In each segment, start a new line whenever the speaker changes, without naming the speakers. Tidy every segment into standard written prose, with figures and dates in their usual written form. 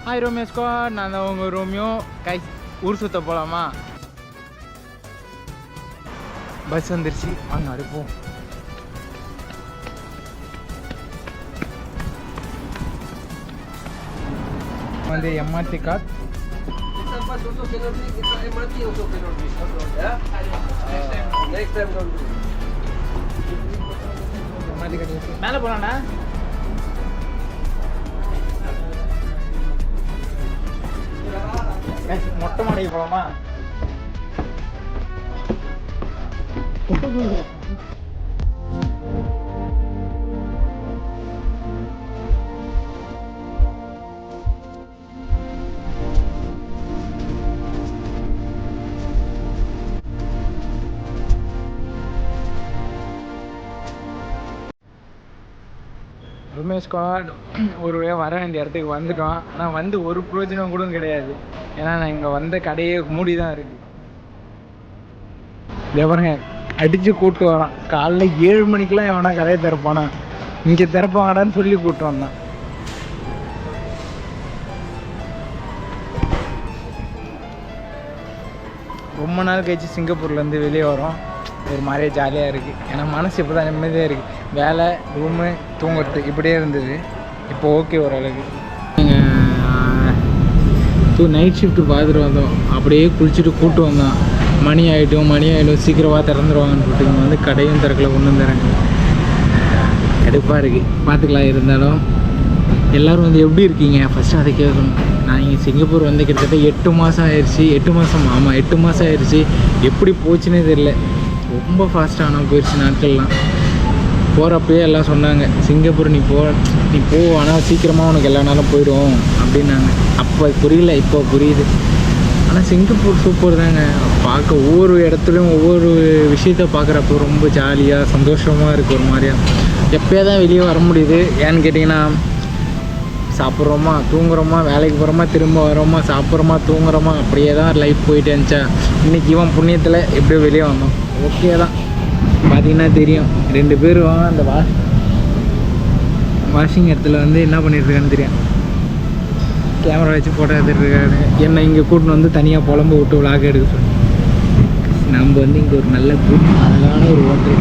Hi Romeo squad, நான் தான் உங்கள் ரோமியோ. கைஸ், ஊர் சுற்ற போகலாமா? பஸ் வந்துருச்சு, வாங்க அடுப்போம். வந்து எம்ஆர்டி கார் மேலே போலாண்ணா. மொட்டை மாடிக்கு போகலாமா? ரோமியோ ஸ்குவாட் ஒரு வழியாக வர வேண்டிய இடத்துக்கு வந்துட்டோம். ஆனால் வந்து ஒரு பிரயோஜனம் கூட கிடையாது. ஏன்னா நான் இங்கே வந்த கடையே மூடி தான் இருக்குது. பாருங்க, அடித்து கூப்பிட்டு வரான். காலைல 7 மணிக்கெலாம் எவனா கடையை திறப்பானா? இங்கே திறப்பாங்கடான்னு சொல்லி கூப்பிட்டு வந்தான். ரொம்ப நாள் கழிச்சு சிங்கப்பூர்லேருந்து வெளியே வரோம். ஒரு மாதிரியே ஜாலியாக இருக்குது. ஏன்னா மனசு இப்போ தான் நிம்மதியாக இருக்குது. வேலை, ரூமு, தூங்குறது இப்படியே இருந்தது. இப்போ ஓகே ஓரளவுக்கு. நைட் ஷிஃப்ட்டு பார்த்துட்டு வந்தோம். அப்படியே குளிச்சுட்டு கூப்பிட்டு வந்தோம். மணி ஆகிடும் சீக்கிரமாக திறந்துருவாங்கன்னு சொல்லிட்டு இங்கே வந்து கடையும் திறக்கல, ஒன்றும் திறக்கல. கடுப்பாக இருக்குது. பார்த்துக்கலாம். இருந்தாலும் எல்லோரும் வந்து எப்படி இருக்கீங்க ஃபஸ்ட்டு அதை கேட்கணும். நான் இங்கே சிங்கப்பூர் வந்து கிட்டத்தட்ட 8 மாதம் ஆயிடுச்சு. 8 மாதம், ஆமாம் 8 மாதம் ஆயிடுச்சு. எப்படி போச்சுன்னே தெரியல. ரொம்ப ஃபாஸ்ட்டாக போயிடுச்சு நாட்கள்லாம். போகிறப்பயே எல்லாம் சொன்னாங்க, சிங்கப்பூர் நீ போ ஆனால் சீக்கிரமாக உனக்கு எல்லா நாளும் போயிடும் அப்படின்னாங்க. அப்போ புரியல, இப்போ புரியுது. ஆனால் சிங்கப்பூர் சூப்பர் தாங்க. பார்க்க ஒவ்வொரு இடத்துலையும் ஒவ்வொரு விஷயத்த பார்க்குறப்போ ரொம்ப ஜாலியாக சந்தோஷமாக இருக்குது. ஒரு மாதிரியாக எப்போயே தான் வெளியே வர முடியுது. ஏன்னு கேட்டிங்கன்னா, சாப்பிட்றோமா, தூங்குறோமா, வேலைக்கு போகிறோமா, திரும்ப வரோமா, சாப்பிட்றோமா, தூங்குறோமா, அப்படியே தான் லைஃப் போயிட்டு இருந்துச்சா. இன்றைக்கி இவன் புண்ணியத்தில் எப்படியோ வெளியே வந்தோம். ஓகே தான். பார்த்தீங்கன்னா தெரியும், 2 பேரும் அந்த வாஷிங் இடத்துல வந்து என்ன பண்ணிட்டுருக்கான்னு தெரியும். கேமரா வச்சு ஃபோட்டோ எடுத்துகிட்ருக்காரு. என்னை இங்கே கூட்டின்னு வந்து தனியாக புலம்பு விட்டு விளாக் எடுக்க சொல்லி. நம்ம வந்து இங்கே ஒரு நல்ல அழகான ஒரு ஹோட்டல்.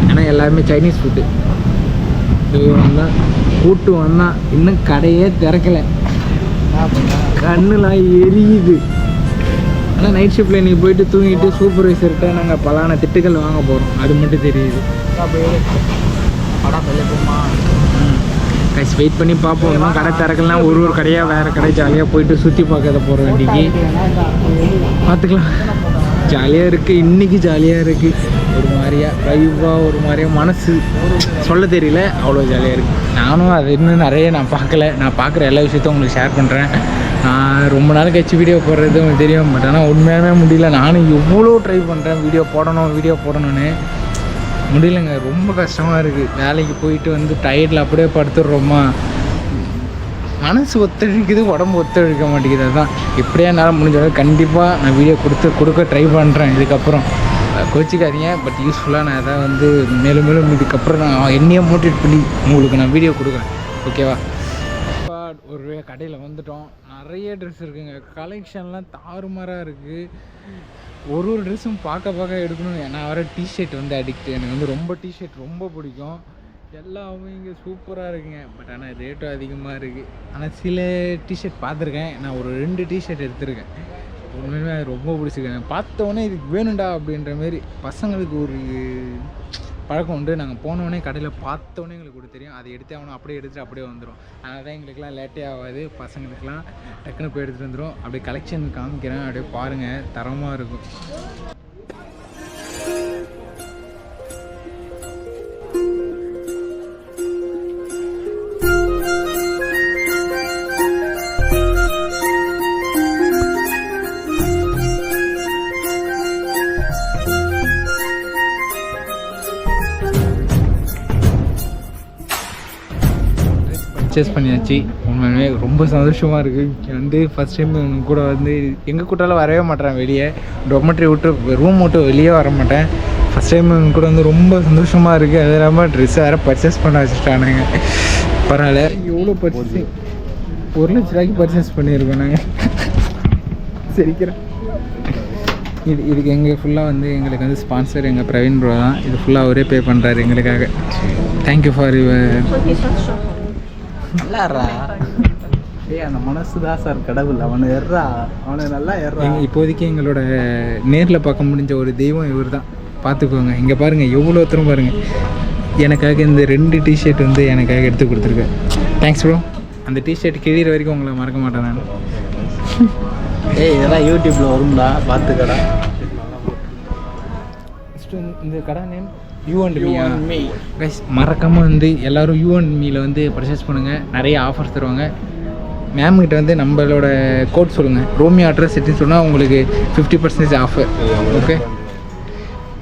ஆனால் எல்லாருமே சைனீஸ் ஃபுட்டு. வந்தான் கூட்டு வந்தான், இன்னும் கடையே திறக்கலை. கண்ணுலாம் எரியுது. ஆனால் நைட் ஷிஃப்ட்டில் இன்றைக்கி போயிட்டு தூங்கிட்டு சூப்பர்வைசர்கிட்ட நாங்கள் பலான திட்டுக்கள் வாங்க போகிறோம். அது மட்டும் தெரியுது. கட்சி வெயிட் பண்ணி பார்ப்போம். இன்னும் கடை திறக்கலாம். ஒரு கடையாக வேறு கடை ஜாலியாக போயிட்டு சுற்றி பார்க்கறத போகிறோம். இன்றைக்கி பார்த்துக்கலாம். ஜாலியாக இருக்குது. இன்றைக்கி ஜாலியாக இருக்குது. ஒரு மாதிரியாக வைவாக, ஒரு மாதிரியாக மனசு சொல்ல தெரியல, அவ்வளோ ஜாலியாக இருக்குது. நானும் அது இன்னும் நிறைய நான் பார்க்கல. நான் பார்க்குற எல்லா விஷயத்தையும் உங்களுக்கு ஷேர் பண்ணுறேன். நான் ரொம்ப நாள் கழிச்சு வீடியோ போடுறது உங்களுக்கு தெரியும். பட் ஆனால் உண்மையாகவே முடியல. நானும் எவ்வளோ ட்ரை பண்ணுறேன் வீடியோ போடணும்னு முடியலைங்க. ரொம்ப கஷ்டமாக இருக்குது. வேலைக்கு போயிட்டு வந்து டயர்டில் அப்படியே படுத்துடுறோமா, மனசு ஒத்துழைக்குது, உடம்பு ஒத்துழைக்க மாட்டேங்குது. அதுதான் இப்படியே என்னால் முடிஞ்சளவு கண்டிப்பாக நான் வீடியோ கொடுக்க ட்ரை பண்ணுறேன். இதுக்கப்புறம் கோச்சிக்காதீங்க, பட் யூஸ்ஃபுல்லாக நான் எதாவது வந்து மேலும் இதுக்கப்புறம் நான் என்னையே மோட்டிவேட் பண்ணி உங்களுக்கு நான் வீடியோ கொடுக்குறேன். ஓகேவா? ஒரு கடையில் வந்துட்டோம். நிறைய ட்ரெஸ் இருக்குங்க. கலெக்ஷன்லாம் தாறுமாறாக இருக்குது. ஒரு ட்ரெஸ்ஸும் பார்க்க எடுக்கணும். நான் வர டிஷர்ட் வந்து அடிக்ட். எனக்கு வந்து ரொம்ப டிஷர்ட் ரொம்ப பிடிக்கும். எல்லாமே இங்கே சூப்பராக இருக்குங்க. பட் ஆனால் ரேட்டும் அதிகமாக இருக்குது. ஆனால் சில டிஷர்ட் பார்த்துருக்கேன். நான் ஒரு 2 டிஷர்ட் எடுத்திருக்கேன். உண்மையுமே அது ரொம்ப பிடிச்சிருக்கேன். பார்த்தோன்னே இதுக்கு வேணும்டா அப்படின்ற மாரி. பசங்களுக்கு ஒரு பழக்கம் உண்டு. நாங்கள் போனோடனே கடையில் பார்த்தோன்னே எங்களுக்கு தெரியும், அதை எடுத்து ஆகணும், அப்படியே எடுத்துகிட்டு அப்படியே வந்துடும். அதனால தான் எங்களுக்குலாம் லேட்டே ஆகாது. பசங்களுக்குலாம் டக்குன்னு போய் எடுத்துகிட்டு வந்துடும். அப்படியே கலெக்ஷன் காமிக்கிறேன், அப்படியே பாருங்கள், தரமாக இருக்கும். பர்ச்சேஸ் பண்ணியாச்சு. உண்மையுமே ரொம்ப சந்தோஷமாக இருக்குது. வந்து ஃபஸ்ட் டைம் கூட வந்து எங்கள் கூட்டால் வரவே மாட்டேறேன் வெளியே. டொமட்ரி விட்டு ரூம் விட்டு வெளியே வர மாட்டேன். ஃபஸ்ட் டைம் கூட வந்து ரொம்ப சந்தோஷமாக இருக்குது. அது இல்லாமல் ட்ரெஸ் வேறு பர்ச்சேஸ் பண்ண வச்சுட்டானுங்க. பரவாயில்ல. எவ்வளோ பர்ச்சேசிங், 1 லட்ச ரூபாய்க்கு பர்ச்சேஸ் பண்ணியிருக்கோம் நாங்கள். சரிக்கிறேன். இதுக்கு எங்கள் ஃபுல்லாக வந்து எங்களுக்கு வந்து ஸ்பான்சர் எங்கள் பிரவீன் ப்ரோ தான். இது ஃபுல்லாக அவரே பே பண்ணுறாரு எங்களுக்காக. Thank you for your.
நல்லாடுறா. அந்த மனசு தான் சார் கடவுள். அவனை ஏறா, அவனை நல்லா ஏறா.
இப்போதைக்கு எங்களோட நேரில் பார்க்க முடிஞ்ச ஒரு தெய்வம் இவர் தான். பார்த்துக்கோங்க. இங்கே பாருங்கள் எவ்வளோ ஒருத்தரும் பாருங்கள். எனக்காக இந்த 2 டிஷர்ட் வந்து எனக்காக எடுத்து கொடுத்துருக்கேன். Thanks bro. அந்த டிஷர்ட் கிழிகிற வரைக்கும் உங்களை மறக்க மாட்டேன் நான்.
இதெல்லாம் யூடியூப்பில் வரும்டா, பார்த்துக்கடா.
இந்த கடை name you and me. Guys மறக்காமல் வந்து எல்லோரும் யூ அண்ட் மீயில் வந்து பர்ச்சேஸ் பண்ணுங்கள். நிறைய ஆஃபர்ஸ் தருவாங்க. மேம்கிட்ட வந்து நம்மளோட கோட் சொல்லுங்கள், ரோமியோ அட்ரஸ் சொன்னால் உங்களுக்கு 50% ஆஃபர். ஓகே,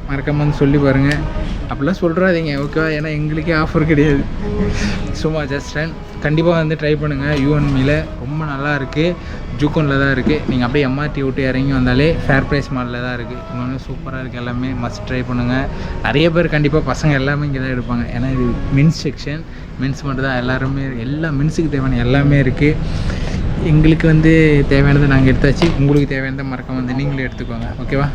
மறக்காமல் வந்து சொல்லி பாருங்கள். அப்படிலாம் சொல்கிறாதீங்க ஓகேவா, ஏன்னா எங்களுக்கே ஆஃபர் கிடையாது. சும்மா ஜஸ்ட் கண்டிப்பாக வந்து ட்ரை பண்ணுங்கள். யூஎன்மியில் ரொம்ப நல்லா இருக்குது. ஜூக்கோனில் தான் இருக்குது. நீங்கள் அப்படியே எம்ஆர்டி விட்டு இறங்கி வந்தாலே ஃபேர் ப்ரைஸ் மாடலில் தான் இருக்குது. இன்னொன்று சூப்பராக இருக்குது. எல்லாமே மஸ்ட் ட்ரை பண்ணுங்கள். நிறைய பேர் கண்டிப்பாக பசங்க எல்லாமே இங்கே தான் எடுப்பாங்க. ஏன்னா இது மென்ஸ் செக்ஷன். மென்ஸ் மட்டும் தான் எல்லாருமே, எல்லா மென்ஸுக்கு தேவையான எல்லாமே இருக்குது. எங்களுக்கு வந்து தேவையானதை நாங்கள் எடுத்தாச்சு. உங்களுக்கு தேவையானதை மறக்காம வந்து நீங்களே எடுத்துக்கோங்க. ஓகேவா?